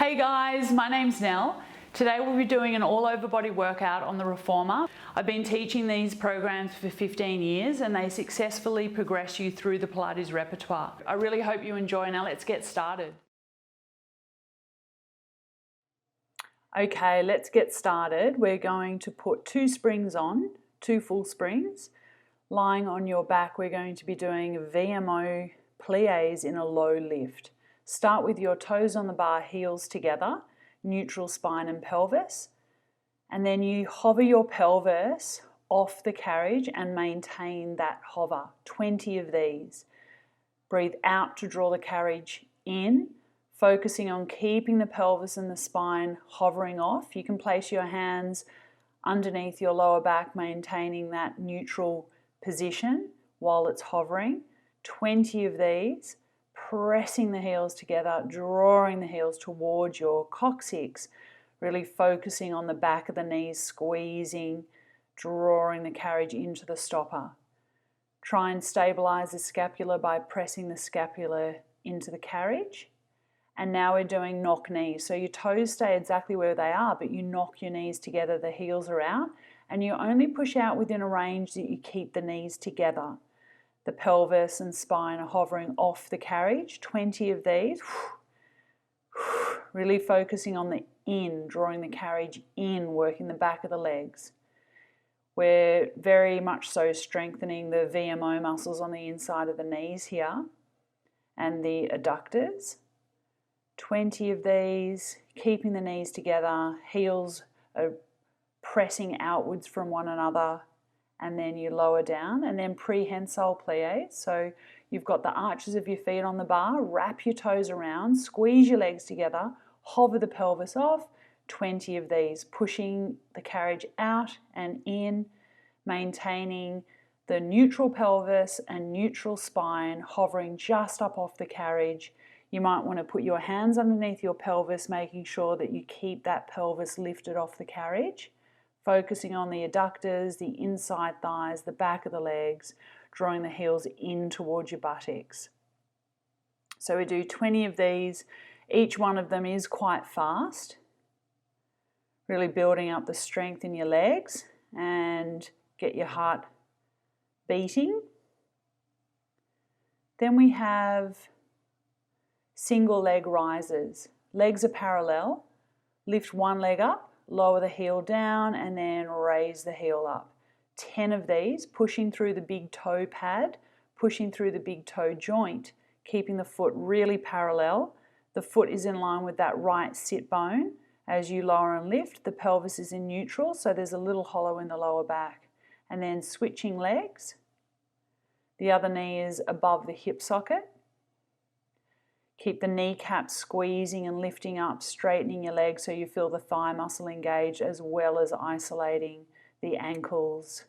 Hey guys, my name's Nell. Today we'll be doing an all-over body workout on the reformer. I've been teaching these programs for 15 years and they successfully progress you through the Pilates repertoire. I really hope you enjoy. Now let's get started. Okay, let's get started. We're going to put 2 springs on, 2 full springs. Lying on your back, we're going to be doing VMO Plies in a low lift. Start with your toes on the bar, heels together, neutral spine and pelvis. And then you hover your pelvis off the carriage and maintain that hover. 20 of these. Breathe out to draw the carriage in, focusing on keeping the pelvis and the spine hovering off. You can place your hands underneath your lower back, maintaining that neutral position while it's hovering. 20 of these. Pressing the heels together, drawing the heels towards your coccyx, really focusing on the back of the knees, squeezing, drawing the carriage into the stopper. Try and stabilize the scapula by pressing the scapula into the carriage. And now we're doing knock knees. So your toes stay exactly where they are, but you knock your knees together, the heels are out, and you only push out within a range that you keep the knees together. The pelvis and spine are hovering off the carriage. 20 of these. Really focusing on the in, drawing the carriage in, working the back of the legs. We're very much so strengthening the VMO muscles on the inside of the knees here and the adductors. 20 of these, keeping the knees together, heels are pressing outwards from one another. And then you lower down, and then prehensile plies. So you've got the arches of your feet on the bar, wrap your toes around, squeeze your legs together, hover the pelvis off. 20 of these, pushing the carriage out and in, maintaining the neutral pelvis and neutral spine, hovering just up off the carriage. You might want to put your hands underneath your pelvis, making sure that you keep that pelvis lifted off the carriage. Focusing on the adductors, the inside thighs, the back of the legs, drawing the heels in towards your buttocks. So we do 20 of these. Each one of them is quite fast. Really building up the strength in your legs and get your heart beating. Then we have single leg rises. Legs are parallel. Lift one leg up. Lower the heel down and then raise the heel up. 10 of these, pushing through the big toe pad, pushing through the big toe joint, keeping the foot really parallel. The foot is in line with that right sit bone. As you lower and lift, the pelvis is in neutral, so there's a little hollow in the lower back. And then switching legs. The other knee is above the hip socket. Keep the kneecaps squeezing and lifting up, straightening your legs so you feel the thigh muscle engaged, as well as isolating the ankles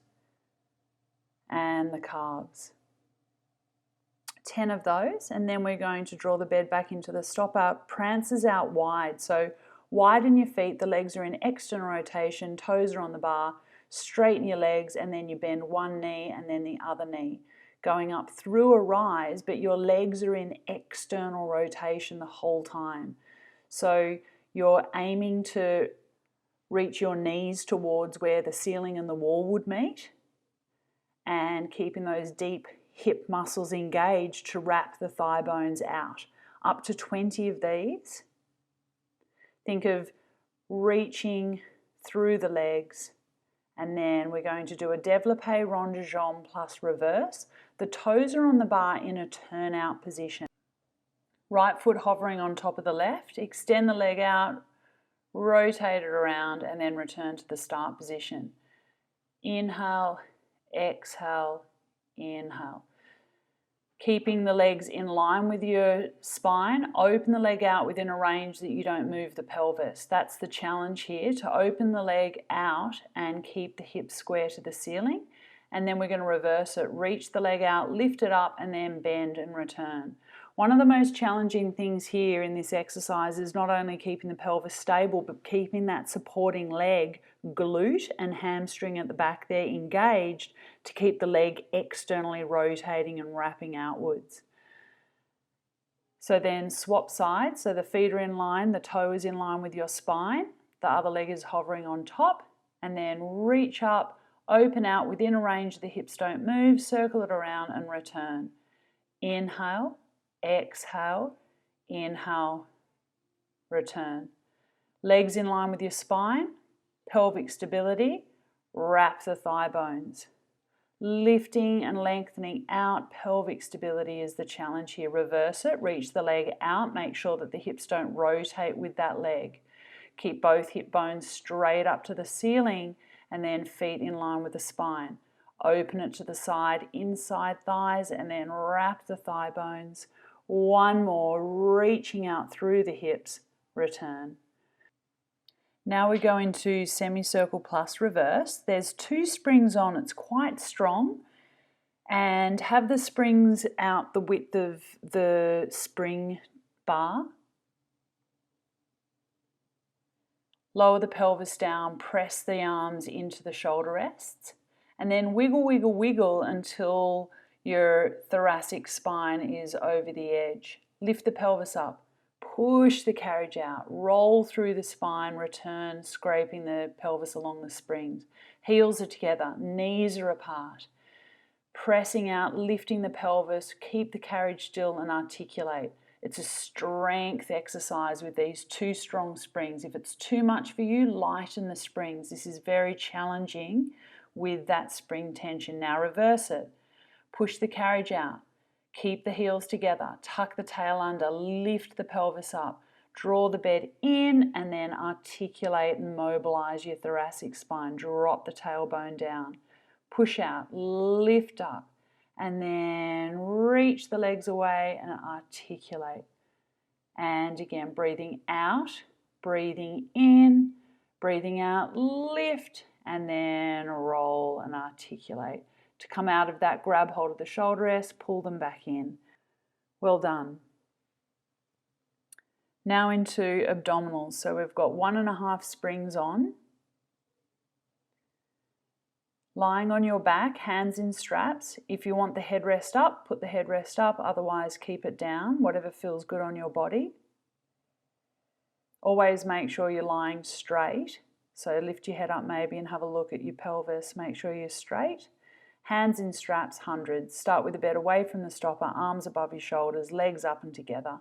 and the calves. 10 of those, and then we're going to draw the bed back into the stopper. Prances out wide, so widen your feet, the legs are in external rotation, toes are on the bar, straighten your legs, and then you bend one knee and then the other knee. Going up through a rise, but your legs are in external rotation the whole time. So you're aiming to reach your knees towards where the ceiling and the wall would meet, and keeping those deep hip muscles engaged to wrap the thigh bones out. Up to 20 of these. Think of reaching through the legs. And then we're going to do a développé rond de jambe plus reverse. The toes are on the bar in a turnout position. Right foot hovering on top of the left. Extend the leg out, rotate it around, and then return to the start position. Inhale, exhale, inhale. Keeping the legs in line with your spine, open the leg out within a range that you don't move the pelvis. That's the challenge here, to open the leg out and keep the hips square to the ceiling. And then we're going to reverse it, reach the leg out, lift it up, and then bend and return. One of the most challenging things here in this exercise is not only keeping the pelvis stable, but keeping that supporting leg, glute and hamstring at the back there engaged to keep the leg externally rotating and wrapping outwards. So then swap sides, so the feet are in line, the toe is in line with your spine, the other leg is hovering on top, and then reach up, open out within a range the hips don't move, circle it around and return. Inhale, exhale, inhale, return. Legs in line with your spine, pelvic stability, wrap the thigh bones. Lifting and lengthening out, pelvic stability is the challenge here. Reverse it, reach the leg out, make sure that the hips don't rotate with that leg. Keep both hip bones straight up to the ceiling and then feet in line with the spine. Open it to the side, inside thighs, and then wrap the thigh bones. One more, reaching out through the hips, return. Now we go into semicircle plus reverse. There's 2 springs on, it's quite strong, and have the springs out the width of the spring bar. Lower the pelvis down, press the arms into the shoulder rests, and then wiggle, wiggle, wiggle until your thoracic spine is over the edge. Lift the pelvis up. Push the carriage out, roll through the spine, return, scraping the pelvis along the springs. Heels are together, knees are apart. Pressing out, lifting the pelvis, keep the carriage still and articulate. It's a strength exercise with these 2 strong springs. If it's too much for you, lighten the springs. This is very challenging with that spring tension. Now reverse it. Push the carriage out. Keep the heels together, tuck the tail under, lift the pelvis up, draw the bed in and then articulate and mobilize your thoracic spine. Drop the tailbone down, push out, lift up, and then reach the legs away and articulate. And again, breathing out, breathing in, breathing out, lift, and then roll and articulate. To come out of that, grab hold of the shoulder rest, pull them back in. Well done. Now into abdominals. So we've got 1.5 springs on. Lying on your back, hands in straps. If you want the headrest up, put the headrest up, otherwise keep it down, whatever feels good on your body. Always make sure you're lying straight. So lift your head up maybe and have a look at your pelvis. Make sure you're straight. Hands in straps, hundreds. Start with the bed away from the stopper, arms above your shoulders, legs up and together.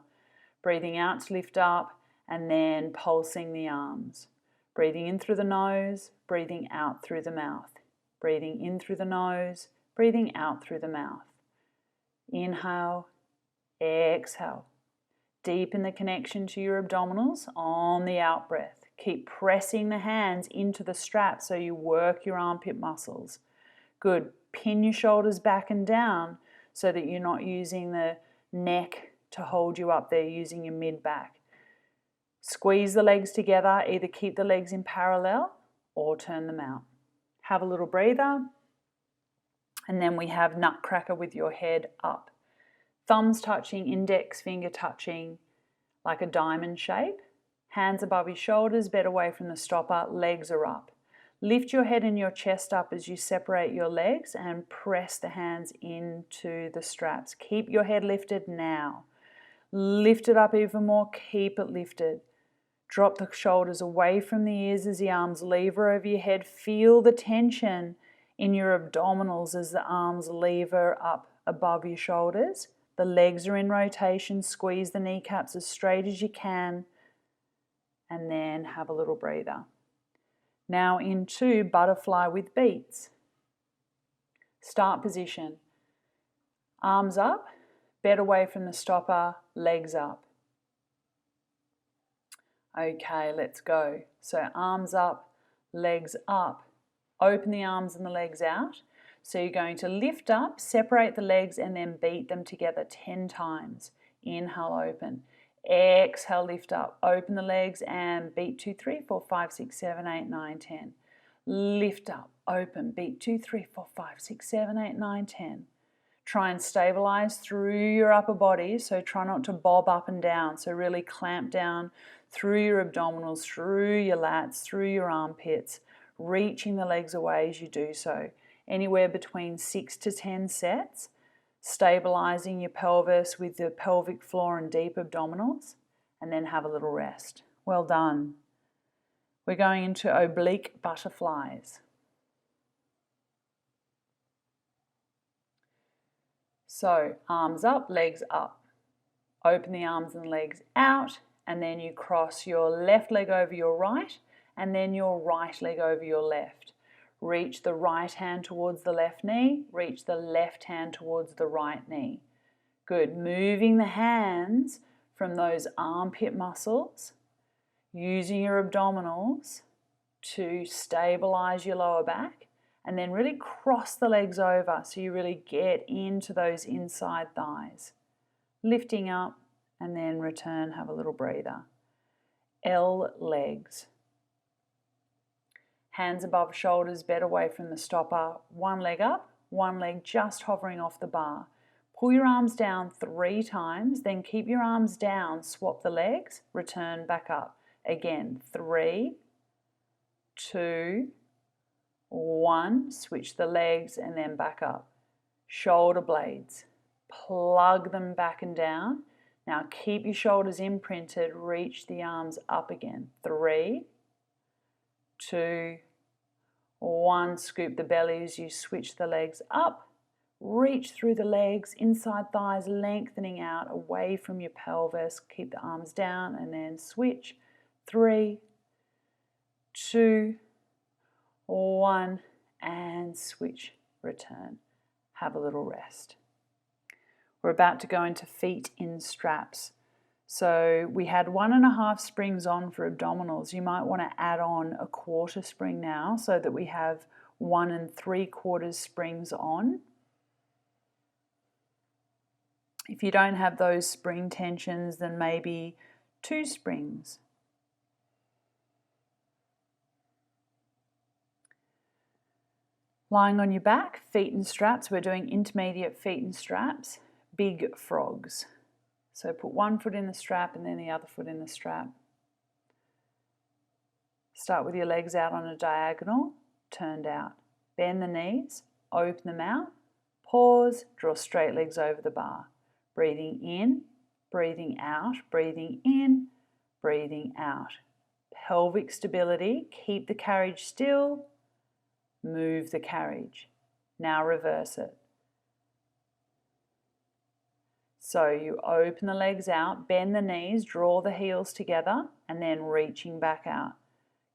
Breathing out to lift up and then pulsing the arms. Breathing in through the nose, breathing out through the mouth. Breathing in through the nose, breathing out through the mouth. Inhale, exhale. Deepen the connection to your abdominals on the out breath. Keep pressing the hands into the strap so you work your armpit muscles. Good. Pin your shoulders back and down so that you're not using the neck to hold you up there, using your mid-back. Squeeze the legs together, either keep the legs in parallel or turn them out. Have a little breather. And then we have Nutcracker with your head up. Thumbs touching, index finger touching like a diamond shape. Hands above your shoulders, bed away from the stopper, legs are up. Lift your head and your chest up as you separate your legs and press the hands into the straps. Keep your head lifted now. Lift it up even more, keep it lifted. Drop the shoulders away from the ears as the arms lever over your head. Feel the tension in your abdominals as the arms lever up above your shoulders. The legs are in rotation. Squeeze the kneecaps as straight as you can. And then have a little breather. Now into butterfly with beats. Start position. Arms up, bed away from the stopper, legs up. Okay, let's go. So arms up, legs up. Open the arms and the legs out. So you're going to lift up, separate the legs and then beat them together 10 times. Inhale, open. Exhale, lift up, open the legs and beat 2, 3, 4, 5, 6, 7, 8, 9, 10. Lift up, open, beat 2, 3, 4, 5, 6, 7, 8, 9, 10. Try and stabilize through your upper body, so try not to bob up and down. So really clamp down through your abdominals, through your lats, through your armpits, reaching the legs away as you do so. Anywhere between 6 to 10 sets. stabilizing your pelvis with the pelvic floor and deep abdominals, and then have a little rest. Well done. We're going into oblique butterflies. So arms up, legs up. Open the arms and legs out, and then you cross your left leg over your right, and then your right leg over your left. Reach the right hand towards the left knee, reach the left hand towards the right knee. Good. Moving the hands from those armpit muscles, using your abdominals to stabilize your lower back, and then really cross the legs over so you really get into those inside thighs. Lifting up and then return, have a little breather. L legs. Hands above shoulders, bed away from the stopper. One leg up, one leg just hovering off the bar. Pull your arms down 3 times, then keep your arms down, swap the legs, return back up. Again, 3, 2, 1, switch the legs and then back up. Shoulder blades, plug them back and down. Now keep your shoulders imprinted, reach the arms up again. 3, 2, 1, scoop the belly as you switch the legs up. Reach through the legs, inside thighs lengthening out away from your pelvis. Keep the arms down and then switch. 3, 2, 1, and switch, return. Have a little rest. We're about to go into feet in straps. So we had 1.5 springs on for abdominals. You might want to add on a 1/4 spring now so that we have 1 3/4 springs on. If you don't have those spring tensions, then maybe 2 springs. Lying on your back, feet in straps. We're doing intermediate feet in straps, big frogs. So put one foot in the strap and then the other foot in the strap. Start with your legs out on a diagonal, turned out. Bend the knees, open them out, pause, draw straight legs over the bar. Breathing in, breathing out, breathing in, breathing out. Pelvic stability, keep the carriage still, move the carriage. Now reverse it. So you open the legs out, bend the knees, draw the heels together, and then reaching back out.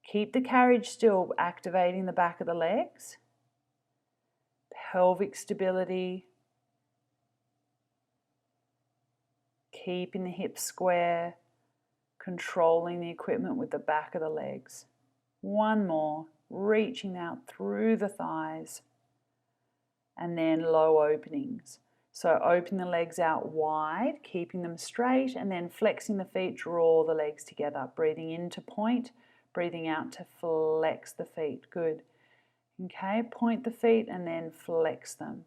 Keep the carriage still, activating the back of the legs. Pelvic stability. Keeping the hips square, controlling the equipment with the back of the legs. One more, reaching out through the thighs, and then low openings. So open the legs out wide, keeping them straight, and then flexing the feet, draw the legs together. Breathing in to point, breathing out to flex the feet. Good. Okay, point the feet and then flex them.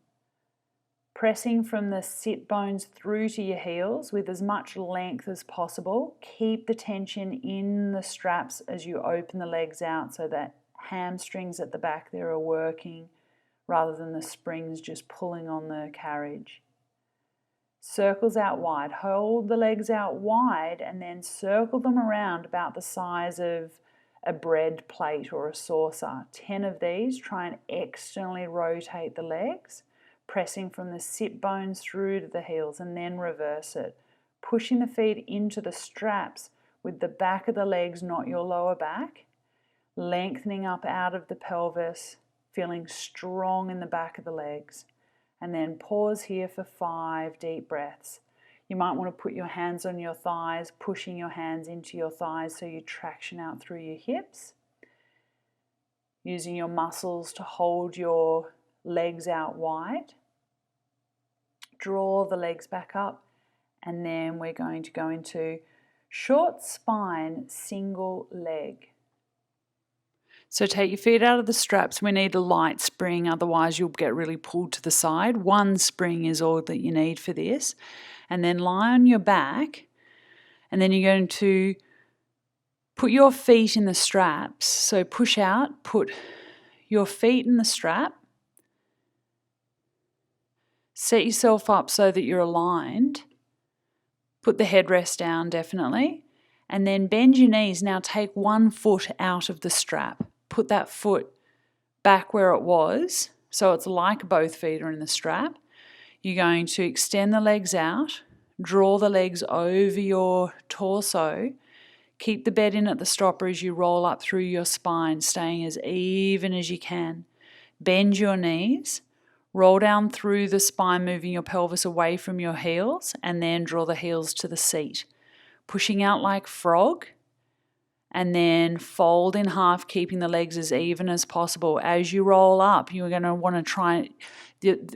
Pressing from the sit bones through to your heels with as much length as possible. Keep the tension in the straps as you open the legs out so that hamstrings at the back there are working rather than the springs just pulling on the carriage. Circles out wide. Hold the legs out wide and then circle them around about the size of a bread plate or a saucer. 10 of these. Try and externally rotate the legs, pressing from the sit bones through to the heels, and then reverse it. Pushing the feet into the straps with the back of the legs, not your lower back. Lengthening up out of the pelvis, feeling strong in the back of the legs. And then pause here for 5 deep breaths. You might want to put your hands on your thighs, pushing your hands into your thighs so you traction out through your hips. Using your muscles to hold your legs out wide. Draw the legs back up, and then we're going to go into short spine single leg. So take your feet out of the straps. We need a light spring, otherwise you'll get really pulled to the side. 1 spring is all that you need for this. And then lie on your back, and then you're going to put your feet in the straps. So push out, put your feet in the strap. Set yourself up so that you're aligned. Put the headrest down, definitely. And then bend your knees. Now take one foot out of the strap. Put that foot back where it was, so it's like both feet are in the strap. You're going to extend the legs out, draw the legs over your torso, keep the bed in at the stopper as you roll up through your spine, staying as even as you can. Bend your knees, roll down through the spine, moving your pelvis away from your heels, and then draw the heels to the seat. Pushing out like frog, and then fold in half, keeping the legs as even as possible. As you roll up, you're going to want to try,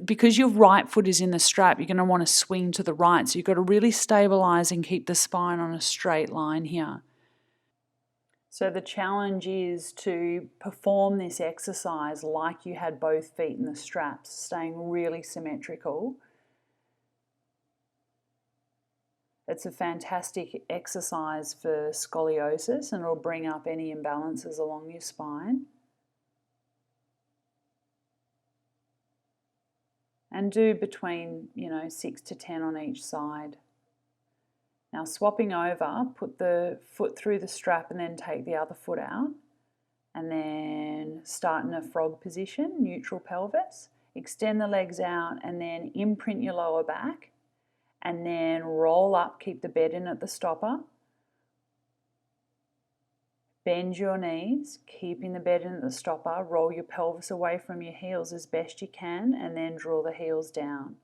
because your right foot is in the strap, you're going to want to swing to the right. So you've got to really stabilize and keep the spine on a straight line here. So the challenge is to perform this exercise like you had both feet in the straps, staying really symmetrical. It's a fantastic exercise for scoliosis, and it'll bring up any imbalances along your spine. And do between, 6 to 10 on each side. Now swapping over, put the foot through the strap and then take the other foot out. And then start in a frog position, neutral pelvis. Extend the legs out and then imprint your lower back. And then roll up, keep the bed in at the stopper. Bend your knees, keeping the bed in at the stopper. Roll your pelvis away from your heels as best you can, and then draw the heels down.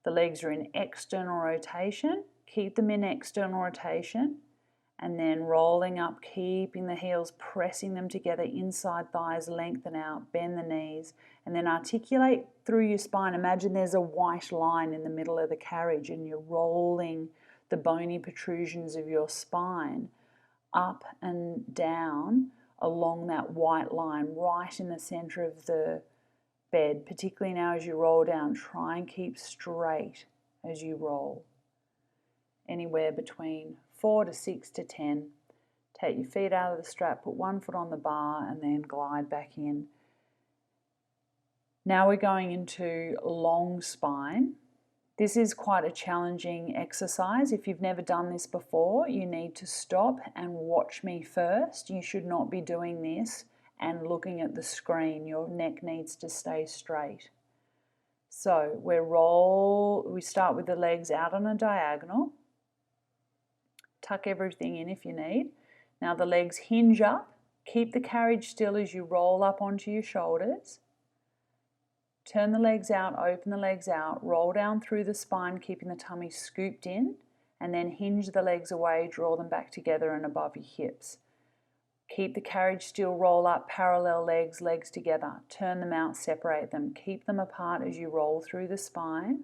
The legs are in external rotation. Keep them in external rotation. And then rolling up, keeping the heels, pressing them together, inside thighs, lengthen out, bend the knees, and then articulate through your spine. Imagine there's a white line in the middle of the carriage and you're rolling the bony protrusions of your spine up and down along that white line, right in the center of the bed. Particularly now as you roll down, try and keep straight as you roll. Anywhere between 4 to 6 to 10. Take your feet out of the strap, put one foot on the bar, and then glide back in. Now we're going into long spine. This is quite a challenging exercise. If you've never done this before, you need to stop and watch me first. You should not be doing this and looking at the screen. Your neck needs to stay straight. So we start with the legs out on a diagonal. Tuck everything in if you need. Now the legs hinge up. Keep the carriage still as you roll up onto your shoulders. Turn the legs out, open the legs out, roll down through the spine, keeping the tummy scooped in, and then hinge the legs away, draw them back together and above your hips. Keep the carriage still, roll up, parallel legs, legs together. Turn them out, separate them. Keep them apart as you roll through the spine,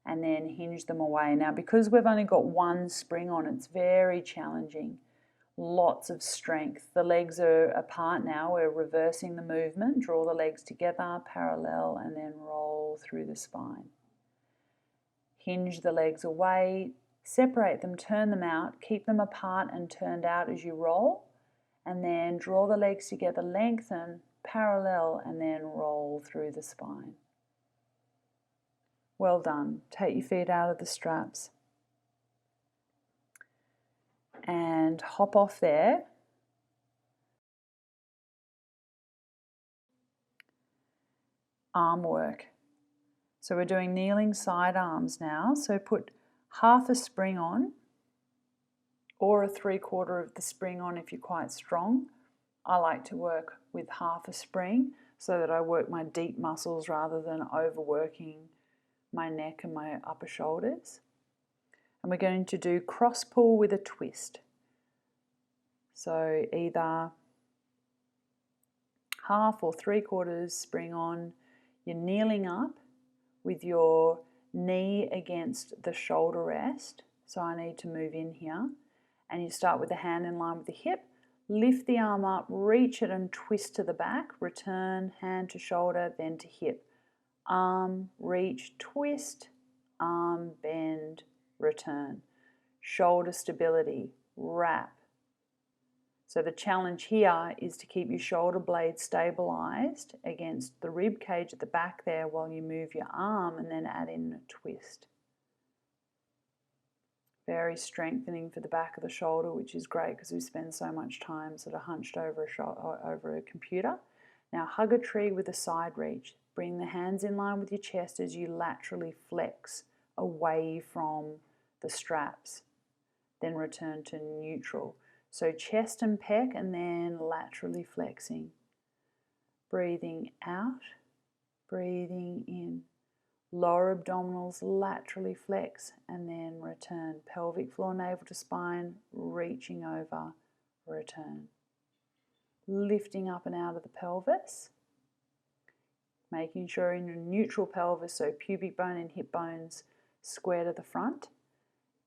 and then hinge them away. Now, because we've only got one spring on, it's very challenging. Lots of strength. The legs are apart now. We're reversing the movement. Draw the legs together, parallel, and then roll through the spine. Hinge the legs away, separate them, turn them out, keep them apart and turned out as you roll, and then draw the legs together, lengthen, parallel, and then roll through the spine. Well done. Take your feet out of the straps and hop off there. Arm work. So we're doing kneeling side arms now. So put half a spring on or a 3/4 of the spring on if you're quite strong. I like to work with half a spring so that I work my deep muscles rather than overworking my neck and my upper shoulders. And we're going to do cross pull with a twist. So either half or 3/4 spring on, you're kneeling up with your knee against the shoulder rest. So I need to move in here. And you start with the hand in line with the hip, lift the arm up, reach it and twist to the back, return, hand to shoulder, then to hip. Arm, reach, twist, arm, bend, return. Shoulder stability, wrap. So the challenge here is to keep your shoulder blade stabilized against the rib cage at the back there while you move your arm and then add in a twist. Very strengthening for the back of the shoulder, which is great because we spend so much time sort of hunched over a computer. Now hug a tree with a side reach. Bring the hands in line with your chest as you laterally flex away from the straps. Then return to neutral. So chest and pec and then laterally flexing. Breathing out, breathing in. Lower abdominals laterally flex and then return. Pelvic floor, navel to spine, reaching over, return. Lifting up and out of the pelvis. Making sure in your neutral pelvis, so pubic bone and hip bones square to the front.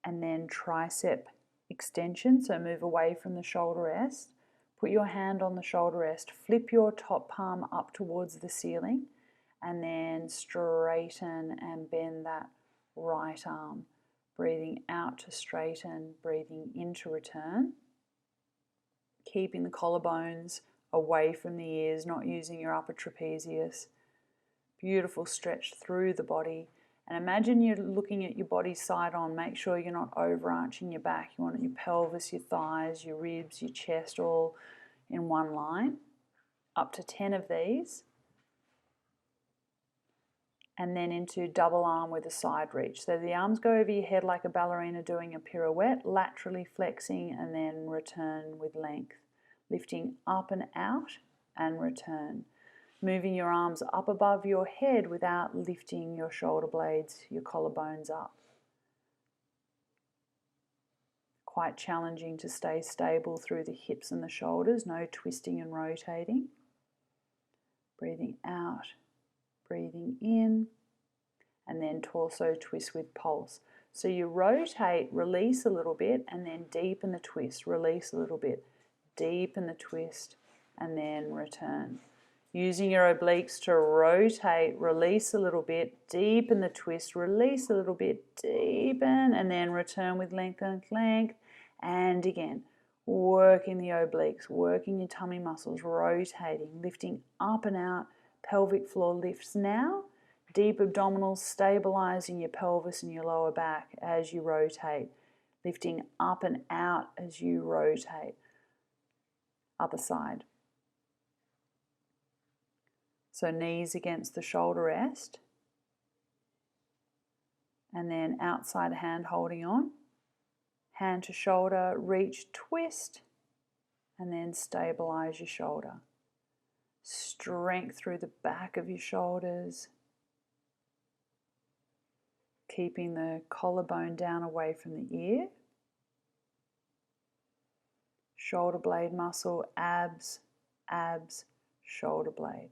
And then tricep extension, so move away from the shoulder rest. Put your hand on the shoulder rest. Flip your top palm up towards the ceiling. And then straighten and bend that right arm. Breathing out to straighten, breathing in to return. Keeping the collarbones away from the ears, not using your upper trapezius. Beautiful stretch through the body. And imagine you're looking at your body side on. Make sure you're not overarching your back. You want your pelvis, your thighs, your ribs, your chest all in one line. Up to 10 of these. And then into double arm with a side reach. So the arms go over your head like a ballerina doing a pirouette, laterally flexing and then return with length. Lifting up and out and return. Moving your arms up above your head without lifting your shoulder blades, your collarbones up. Quite challenging to stay stable through the hips and the shoulders, no twisting and rotating. Breathing out. Breathing in, and then torso twist with pulse. So you rotate, release a little bit, and then deepen the twist, release a little bit, deepen the twist, and then return. Using your obliques to rotate, release a little bit, deepen the twist, release a little bit, deepen, and then return with length, and again. Working the obliques, working your tummy muscles, rotating, lifting up and out. Pelvic floor lifts now. Deep abdominals, stabilizing your pelvis and your lower back as you rotate. Lifting up and out as you rotate. Other side. So knees against the shoulder rest. And then outside hand holding on. Hand to shoulder, reach, twist. And then stabilize your shoulder. Strength through the back of your shoulders. Keeping the collarbone down away from the ear. Shoulder blade muscle, abs, abs, shoulder blade.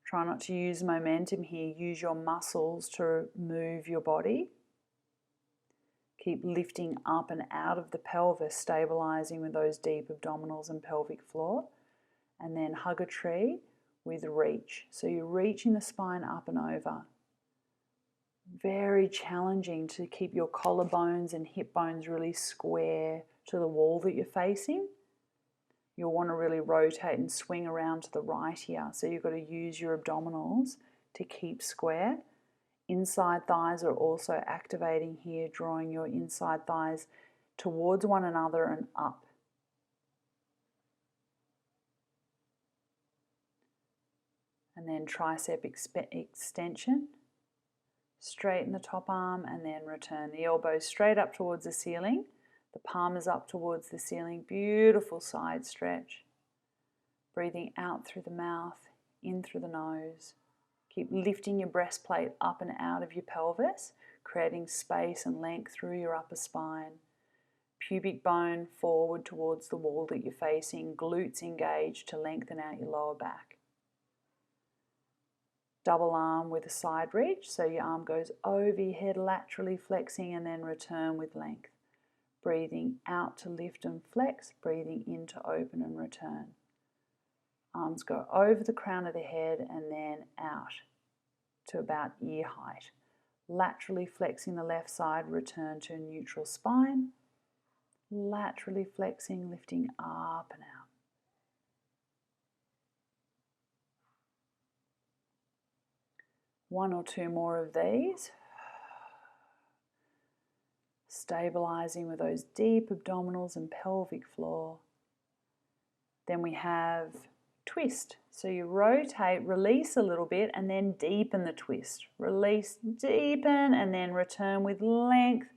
Try not to use momentum here. Use your muscles to move your body. Keep lifting up and out of the pelvis, stabilizing with those deep abdominals and pelvic floor. And then hug a tree with reach. So you're reaching the spine up and over. Very challenging to keep your collarbones and hip bones really square to the wall that you're facing. You'll want to really rotate and swing around to the right here. So you've got to use your abdominals to keep square. Inside thighs are also activating here, drawing your inside thighs towards one another and up. And then tricep extension. Straighten the top arm and then return. The elbows straight up towards the ceiling. The palm is up towards the ceiling. Beautiful side stretch. Breathing out through the mouth, in through the nose. Keep lifting your breastplate up and out of your pelvis, creating space and length through your upper spine. Pubic bone forward towards the wall that you're facing, glutes engaged to lengthen out your lower back. Double arm with a side reach, so your arm goes over your head, laterally flexing, and then return with length. Breathing out to lift and flex, breathing in to open and return. Arms go over the crown of the head and then out to about ear height. Laterally flexing the left side, return to a neutral spine. laterally flexing, lifting up and out. One or two more of these. Stabilizing with those deep abdominals and pelvic floor. Then we have twist. So you rotate, release a little bit, and then deepen the twist. Release, deepen, and then return with length.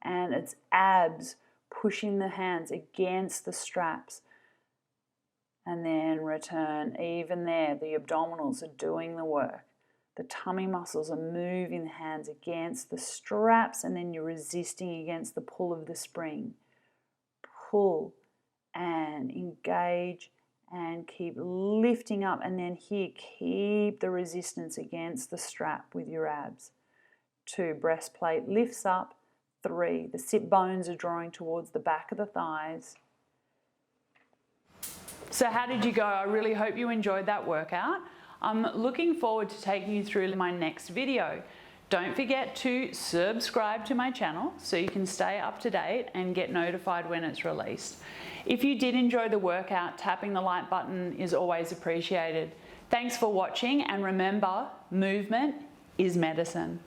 And it's abs pushing the hands against the straps. And then return. Even there, the abdominals are doing the work. The tummy muscles are moving the hands against the straps, and then you're resisting against the pull of the spring. Pull and engage and keep lifting up, and then here, keep the resistance against the strap with your abs. 2, breastplate lifts up. 3, the sit bones are drawing towards the back of the thighs. So how did you go? I really hope you enjoyed that workout. I'm looking forward to taking you through my next video. Don't forget to subscribe to my channel so you can stay up to date and get notified when it's released. If you did enjoy the workout, tapping the like button is always appreciated. Thanks for watching, and remember, movement is medicine.